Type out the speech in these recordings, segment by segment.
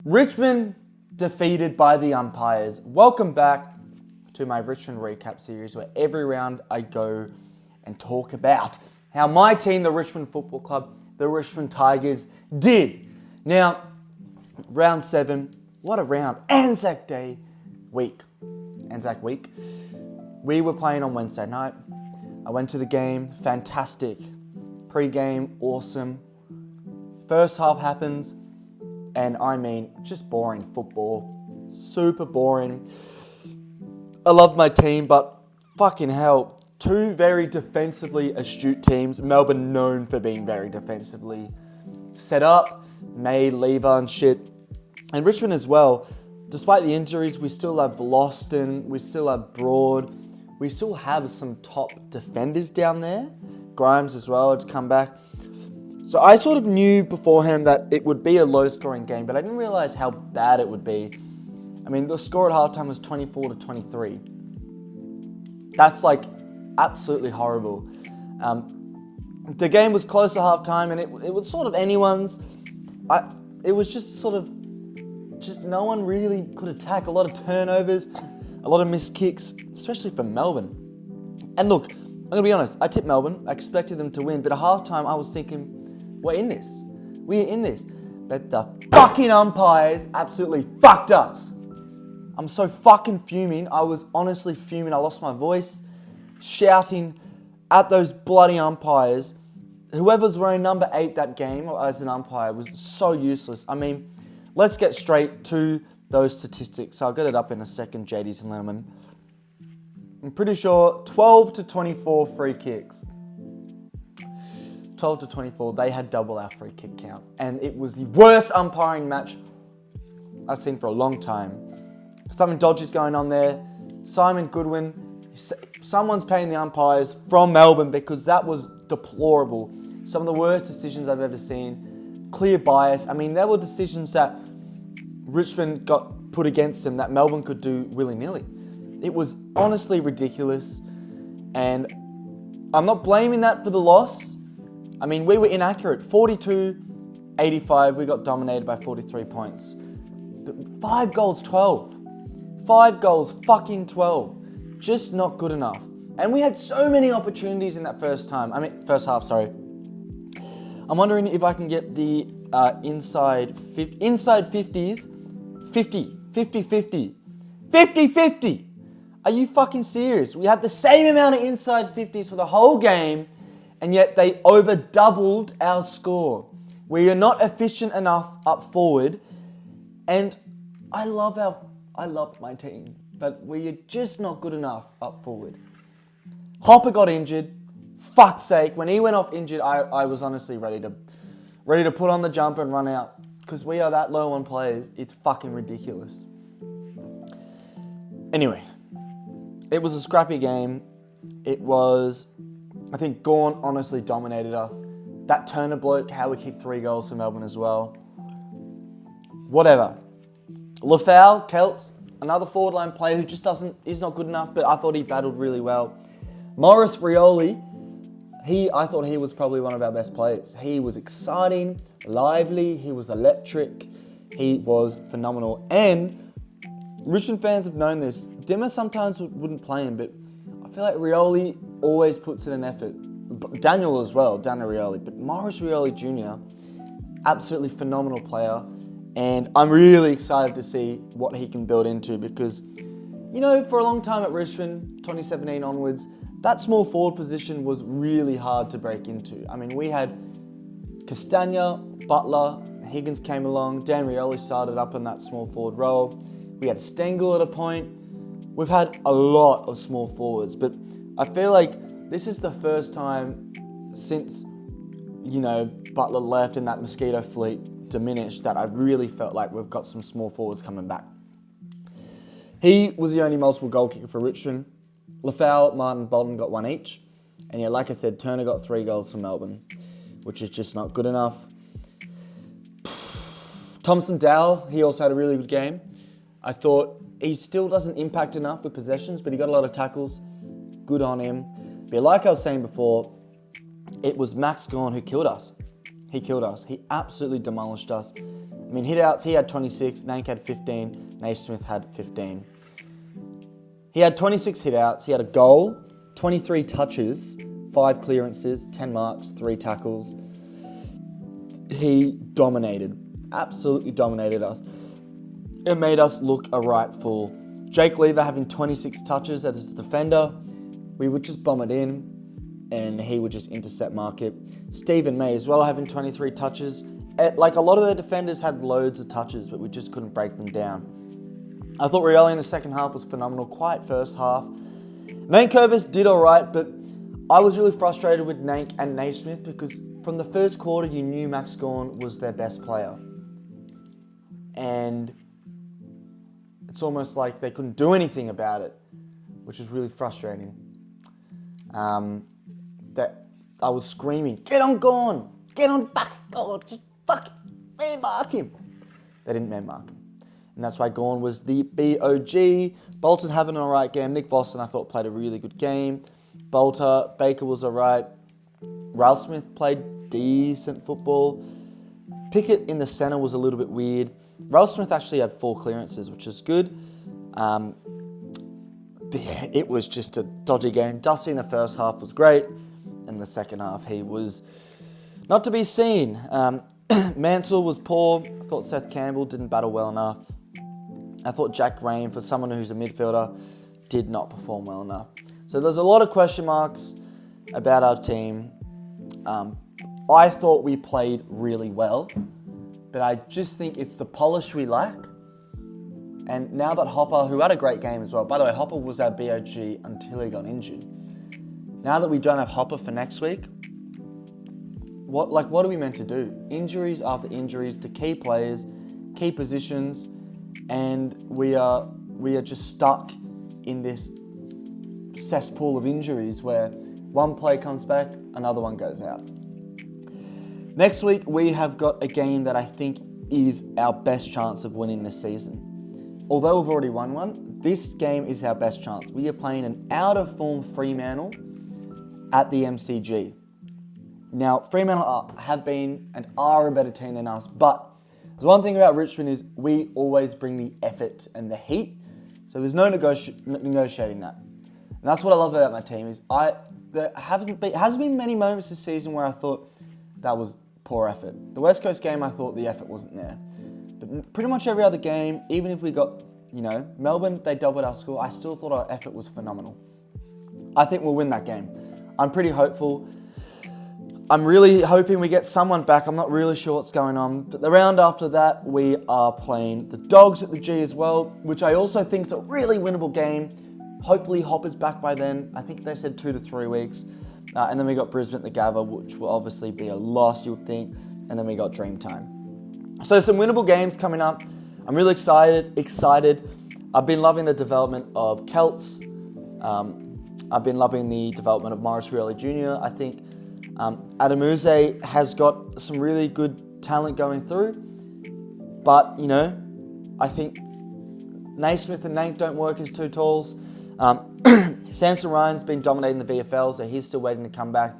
Richmond defeated by the umpires. Welcome back to my Richmond recap series where every round I go and talk about how my team, the Richmond Football Club, the Richmond Tigers, did. Now, round 7, what a round. Anzac week. We were playing on Wednesday night. I went to the game, fantastic. Pre-game, awesome. First half happens, and I mean, just boring football. Super boring. I love my team, but fucking hell, two very defensively astute teams. Melbourne known for being very defensively set up, made lever and shit. And Richmond as well. Despite the injuries, we still have Loston, we still have Broad, we still have some top defenders down there. Grimes as well had come back. So I sort of knew beforehand that it would be a low-scoring game, but I didn't realise how bad it would be. I mean, the score at halftime was 24-23. That's like absolutely horrible. The game was close to halftime, and it was sort of anyone's. It was just no one really could attack. A lot of turnovers, a lot of missed kicks, especially for Melbourne. And look, I'm going to be honest, I tipped Melbourne. I expected them to win, but at halftime I was thinking, we're in this. But the fucking umpires absolutely fucked us. I'm so fucking fuming. I was honestly fuming. I lost my voice, shouting at those bloody umpires. Whoever's wearing number 8 that game as an umpire was so useless. I mean, let's get straight to those statistics. I'll get it up in a second, JDs and Lemon. I'm pretty sure 12-24 free kicks. 12-24, they had double our free kick count. And it was the worst umpiring match I've seen for a long time. Something dodgy's going on there. Simon Goodwin, someone's paying the umpires from Melbourne because that was deplorable. Some of the worst decisions I've ever seen. Clear bias. I mean, there were decisions that Richmond got put against them that Melbourne could do willy-nilly. It was honestly ridiculous. And I'm not blaming that for the loss. I mean, we were inaccurate. 42-85, we got dominated by 43 points. But 5 goals, 12. 5 goals, fucking 12. Just not good enough. And we had so many opportunities in that first half, sorry. I'm wondering if I can get the inside 50s. 50-50. Are you fucking serious? We had the same amount of inside 50s for the whole game, and yet they over doubled our score. We are not efficient enough up forward, and I love my team, but we are just not good enough up forward. Hopper got injured. Fuck's sake, when he went off injured, I was honestly ready to put on the jumper and run out, because we are that low on players. It's fucking ridiculous. Anyway, it was a scrappy game. It was, I think Gawn honestly dominated us. That Turner bloke, how we kicked 3 goals for Melbourne as well. Whatever. Lafau, Celts, another forward line player who just is not good enough, but I thought he battled really well. Maurice Rioli, I thought he was probably one of our best players. He was exciting, lively, he was electric, he was phenomenal. And Richmond fans have known this. Dimmer sometimes wouldn't play him, but I feel like Rioli always puts in an effort. Daniel as well, Daniel Rioli. But Maurice Rioli Jr., absolutely phenomenal player. And I'm really excited to see what he can build into because, you know, for a long time at Richmond, 2017 onwards, that small forward position was really hard to break into. I mean, we had Castagna, Butler, Higgins came along, Dan Rioli started up in that small forward role. We had Stengel at a point. We've had a lot of small forwards, but I feel like this is the first time since, you know, Butler left and that Mosquito fleet diminished that I've really felt like we've got some small forwards coming back. He was the only multiple goal kicker for Richmond. Lafau, Martin, Bolton got 1 each. And yeah, like I said, Turner got 3 goals for Melbourne, which is just not good enough. Thompson Dowell, he also had a really good game. I thought he still doesn't impact enough with possessions, but he got a lot of tackles. Good on him. But like I was saying before, it was Max Gawn who killed us. he killed us. He absolutely demolished us. I mean, hit-outs, he had 26, Nank had 15, Naismith had 15. He had 26 hit-outs, he had a goal, 23 touches, 5 clearances, 10 marks, 3 tackles. He dominated, absolutely dominated us. It made us look a right fool. Jake Lever having 26 touches as a defender, we would just bomb it in and he would just intercept mark it. Stephen May as well having 23 touches. Like a lot of the defenders had loads of touches, but we just couldn't break them down. I thought Rioli in the second half was phenomenal, quiet first half. Nankervis did all right, but I was really frustrated with Nank and Naismith because from the first quarter, you knew Max Gawn was their best player. And it's almost like they couldn't do anything about it, which is really frustrating. That I was screaming, get on Gawn, get on fucking Gawn, just fucking man mark him. They didn't man mark him. And that's why Gawn was the BOG. Bolton having an alright game. Nick Vossen, I thought, played a really good game. Baker was alright. Ralph Smith played decent football. Pickett in the centre was a little bit weird. Ralph Smith actually had 4 clearances, which is good. But yeah, it was just a dodgy game. Dusty in the first half was great. In the second half, he was not to be seen. Mansell was poor. I thought Seth Campbell didn't battle well enough. I thought Jack Rain, for someone who's a midfielder, did not perform well enough. So there's a lot of question marks about our team. I thought we played really well, but I just think it's the polish we lack. And now that Hopper, who had a great game as well, by the way, Hopper was our BOG until he got injured. Now that we don't have Hopper for next week, what are we meant to do? Injuries after injuries to key players, key positions, and we are just stuck in this cesspool of injuries where one player comes back, another one goes out. Next week, we have got a game that I think is our best chance of winning this season. Although we've already won one, this game is our best chance. We are playing an out-of-form Fremantle at the MCG. Now, Fremantle have been and are a better team than us, but the one thing about Richmond is we always bring the effort and the heat, so there's no negotiating that. And that's what I love about my team is there hasn't been many moments this season where I thought that was poor effort. The West Coast game, I thought the effort wasn't there. But pretty much every other game, even if we got, Melbourne, they doubled our score, I still thought our effort was phenomenal. I think we'll win that game. I'm pretty hopeful. I'm really hoping we get someone back. I'm not really sure what's going on. But the round after that, we are playing the Dogs at the G as well, which I also think is a really winnable game. Hopefully Hopper's back by then. I think they said 2 to 3 weeks. And then we got Brisbane at the Gabba, which will obviously be a loss, you would think. And then we got Dreamtime. So some winnable games coming up. I'm really excited. I've been loving the development of Celts. I've been loving the development of Morris Rioli Jr. I think Adamuze has got some really good talent going through. But, I think Naismith and Nank don't work as two talls. Samson Ryan's been dominating the VFL, so he's still waiting to come back.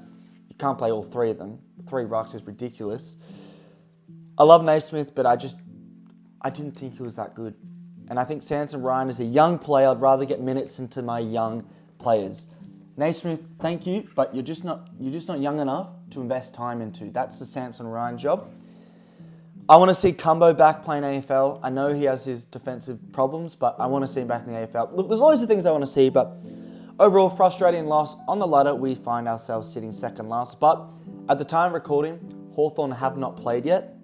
You can't play all 3 of them. 3 rucks is ridiculous. I love Naismith, but I didn't think he was that good. And I think Samson Ryan is a young player. I'd rather get minutes into my young players. Naismith, thank you, but you're just not young enough to invest time into. That's the Samson Ryan job. I want to see Cumbo back playing AFL. I know he has his defensive problems, but I want to see him back in the AFL. Look, there's loads of things I want to see, but overall, frustrating loss. On the ladder, we find ourselves sitting second last. But at the time of recording, Hawthorn have not played yet.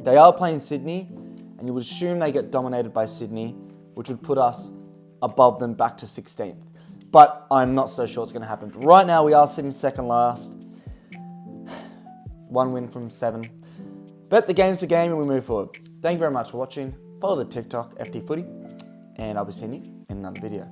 They are playing Sydney, and you would assume they get dominated by Sydney, which would put us above them back to 16th. But I'm not so sure it's going to happen. But right now, we are sitting second last. 1 win from 7. But the game's the game and we move forward. Thank you very much for watching. Follow the TikTok, FTFooty, and I'll be seeing you in another video.